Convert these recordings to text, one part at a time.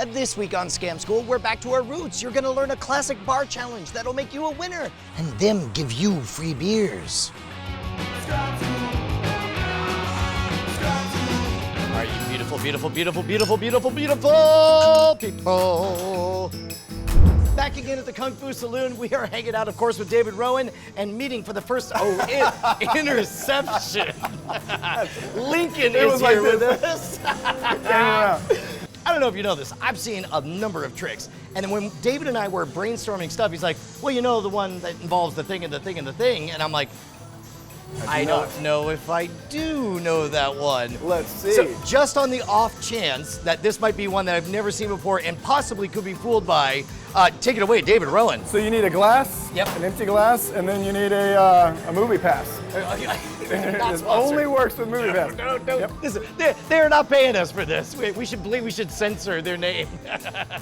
This week on Scam School, we're back to our roots. You're gonna learn a classic bar challenge that'll make you a winner, and them give you free beers. Are you beautiful, beautiful, beautiful, beautiful, beautiful, beautiful people? Back again at the Kung Fu Saloon. We are hanging out, of course, with David Rowan and meeting for the first interception. Lincoln is here with us. I don't know if you know this. I've seen a number of tricks. And then when David and I were brainstorming stuff, he's like, well, you know, the one that involves the thing and the thing and the thing. And I'm like, I don't know if I do know that one. Let's see. So just on the off chance that this might be one that I've never seen before and possibly could be fooled by, take it away, David Rowan. So you need a glass, Yep. an empty glass, and then you need a movie pass. Not It sponsored. only works with movie pass. No. Yep. Listen, they're not paying us for this. We should censor their name.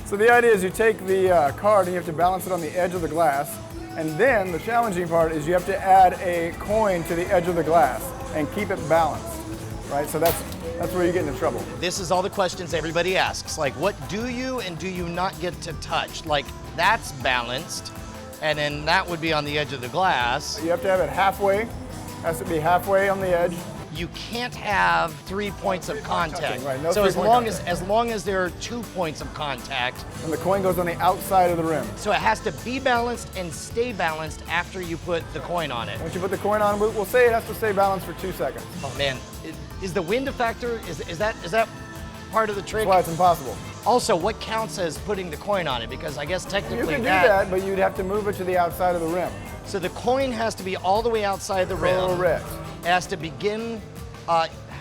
So the idea is you take the card and you have to balance it on the edge of the glass. And then the challenging part is you have to add a coin to the edge of the glass and keep it balanced, right? So that's where you get into trouble. This is all the questions everybody asks. Like, what do you and do you not get to touch? Like, that's balanced, and then that would be on the edge of the glass. You have to have it halfway. Has to be halfway on the edge. You can't have 3 points of contact. touching, right, no So as 3-point long contact. as there are 2 points of contact, And the coin goes on the outside of the rim. so it has to be balanced and stay balanced after you put the coin on it. Once you put the coin on, we'll say it has to stay balanced for 2 seconds. Oh man, is the wind a factor? Is that part of the trick? That's why it's impossible. Also, what counts as putting the coin on it? Because I guess You technically can do that, but you'd have to move it to the outside of the rim. So the coin has to be all the way outside the rim. Correct. It has to begin.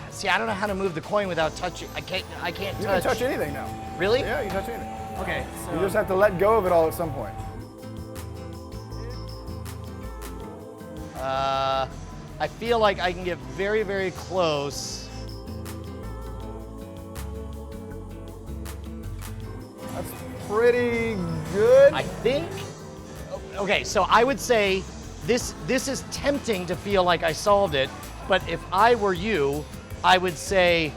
See, I don't know how to move the coin without touching. I can't You touch. can touch anything now. Really? Yeah, you can touch anything. Okay. So You just have to let go of it all at some point. I feel like I can get very, very close. That's pretty good. I think. Okay, so I would say this is tempting to feel like I solved it, but if I were you, I would say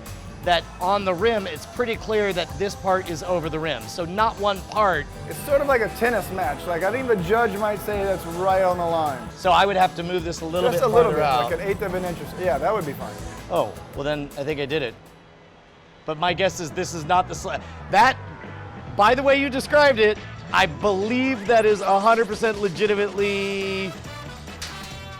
that on the rim, it's pretty clear that this part is over the rim. So not one part. It's sort of like a tennis match. Like I think the judge might say that's right on the line. So I would have to move this a little Just bit a little farther bit, out. like an eighth of an inch. Yeah, that would be fine. Oh, well then I think I did it. But my guess is this is not the that, by the way you described it, I believe that is 100% legitimately.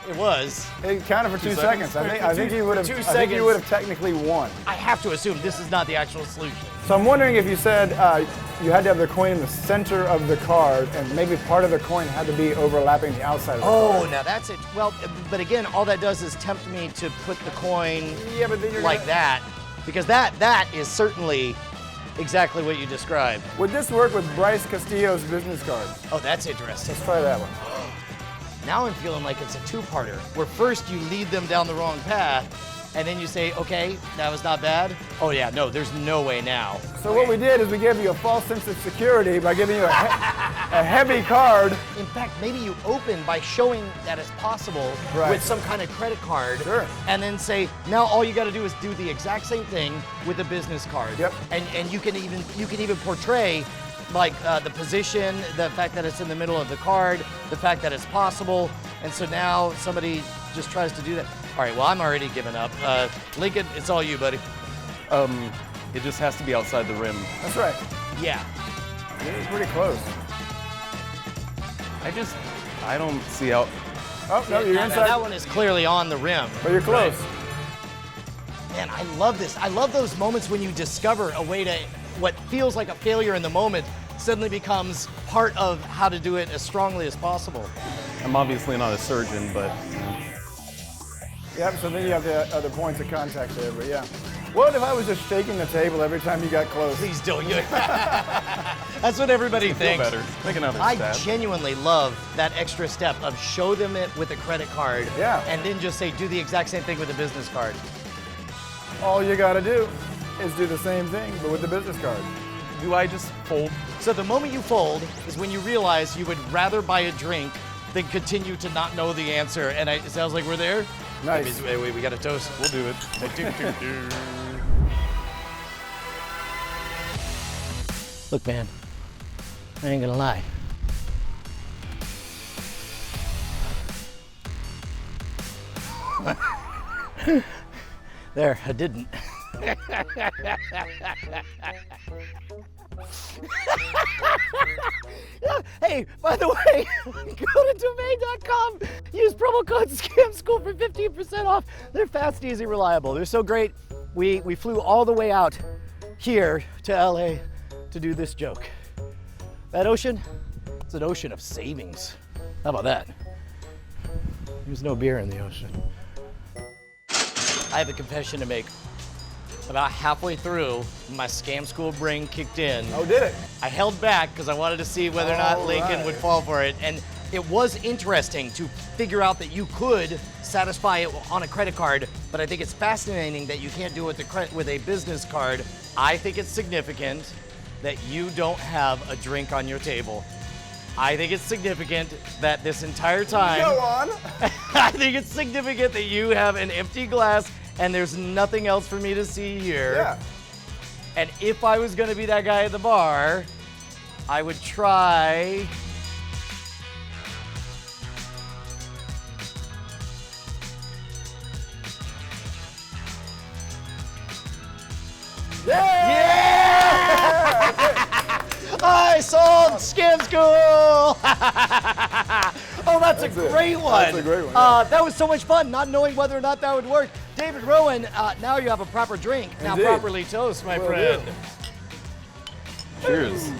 It was. It counted for 2 seconds. I think you would have. 2 I think seconds. you would have technically won. I have to assume this is not the actual solution. So I'm wondering if you said you had to have the coin in the center of the card, and maybe part of the coin had to be overlapping the outside of the card. Oh, now that's it. Well, but again, all that does is tempt me to put the coin Yeah, but then you're like gonna, that, because that is certainly exactly what you described. Would this work with Bryce Castillo's business card? Oh, that's interesting. Let's try that one. Now I'm feeling like it's a two-parter, where first you lead them down the wrong path, and then you say, okay, that was not bad. Oh yeah, no, there's no way now. So what we did is we gave you a false sense of security by giving you a heavy card. In fact, maybe you open by showing that it's possible Right. with some kind of credit card, Sure. and then say, now all you got to do is do the exact same thing with a business card. Yep. And you can even portray like the position, the fact that it's in the middle of the card, the fact that it's possible, and so now somebody just tries to do that. All right, well, I'm already giving up. Lincoln, it's all you, buddy. It just has to be outside the rim. That's right. Yeah. You're pretty close. I don't see how. Oh no, you're Now, inside. that one is clearly on the rim. But you're close. Man, I love this. I love those moments when you discover a way to, what feels like a failure in the moment suddenly becomes part of how to do it as strongly as possible. I'm obviously not a surgeon, but Yep. So then you have the other points of contact there. But yeah. What if I was just shaking the table every time you got close? Please don't. That's what everybody feel thinks. better. Make another I stab. genuinely love that extra step of show them it with a credit card, Yeah. and then just say do the exact same thing with a business card. All you got to do is do the same thing, but with the business card. Do I just fold? So the moment you fold is when you realize you would rather buy a drink than continue to not know the answer. And it sounds like we're there. Nice. Wait, we got a toast. We'll do it. Look, man, I ain't gonna lie. There, I didn't. Hey, by the way, go to domain.com. Use promo code SCAMSCHOOL for 15% off. They're fast, easy, reliable. They're so great. We flew all the way out here to LA to do this joke. That ocean, it's an ocean of savings. How about that? There's no beer in the ocean. I have a confession to make. About halfway through, my scam school brain kicked in. Oh, did it? I held back because I wanted to see whether or not Lincoln would fall for it. And it was interesting to figure out that you could satisfy it on a credit card, but I think it's fascinating that you can't do it with a business card. I think it's significant that you don't have a drink on your table. I think it's significant that this entire time... Go on. I think it's significant that you have an empty glass and there's nothing else for me to see here. Yeah. And if I was gonna be that guy at the bar, I would try... I sold Scam School! Oh, that's a great one. That's a great one. Yeah. That was so much fun, not knowing whether or not that would work. David Rowan, now you have a proper drink. Now Indeed. properly toast, my friend. Cheers.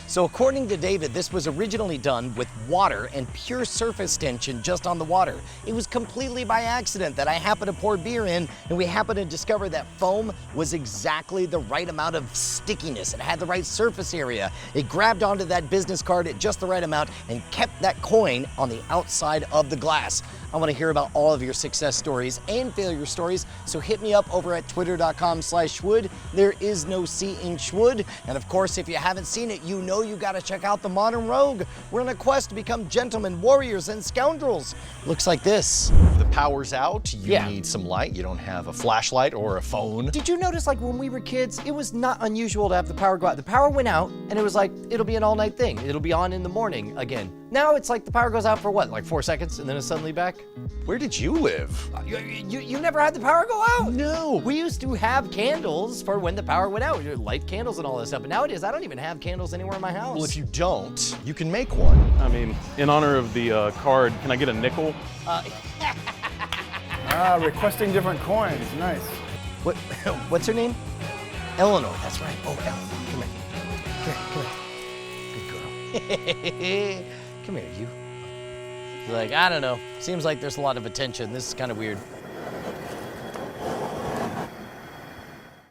So according to David, this was originally done with water and pure surface tension just on the water. It was completely by accident that I happened to pour beer in, and we happened to discover that foam was exactly the right amount of stickiness. It had the right surface area. It grabbed onto that business card at just the right amount and kept that coin on the outside of the glass. I want to hear about all of your success stories and failure stories, so hit me up over at twitter.com/Schwood. There is no C in Schwood. And of course, if you haven't seen it, you know you gotta check out The Modern Rogue. We're on a quest to become gentlemen, warriors, and scoundrels. Looks like this. The power's out, you Yeah. need some light, you don't have a flashlight or a phone. Did you notice, like, when we were kids, it was not unusual to have the power go out. The power went out, and it was like, it'll be an all-night thing. It'll be on in the morning again. Now it's like the power goes out for what, like 4 seconds, and then it's suddenly back? Where did you live? You never had the power go out? No. We used to have candles for when the power went out. You'd light candles and all this stuff, but nowadays I don't even have candles anywhere in my house. Well, if you don't, you can make one. I mean, in honor of the card, can I get a nickel? Requesting different coins. Nice. What's her name? Eleanor, that's right. Oh, Eleanor, come here. Good girl. Come here, you. Like, I don't know. Seems like there's a lot of attention. This is kind of weird.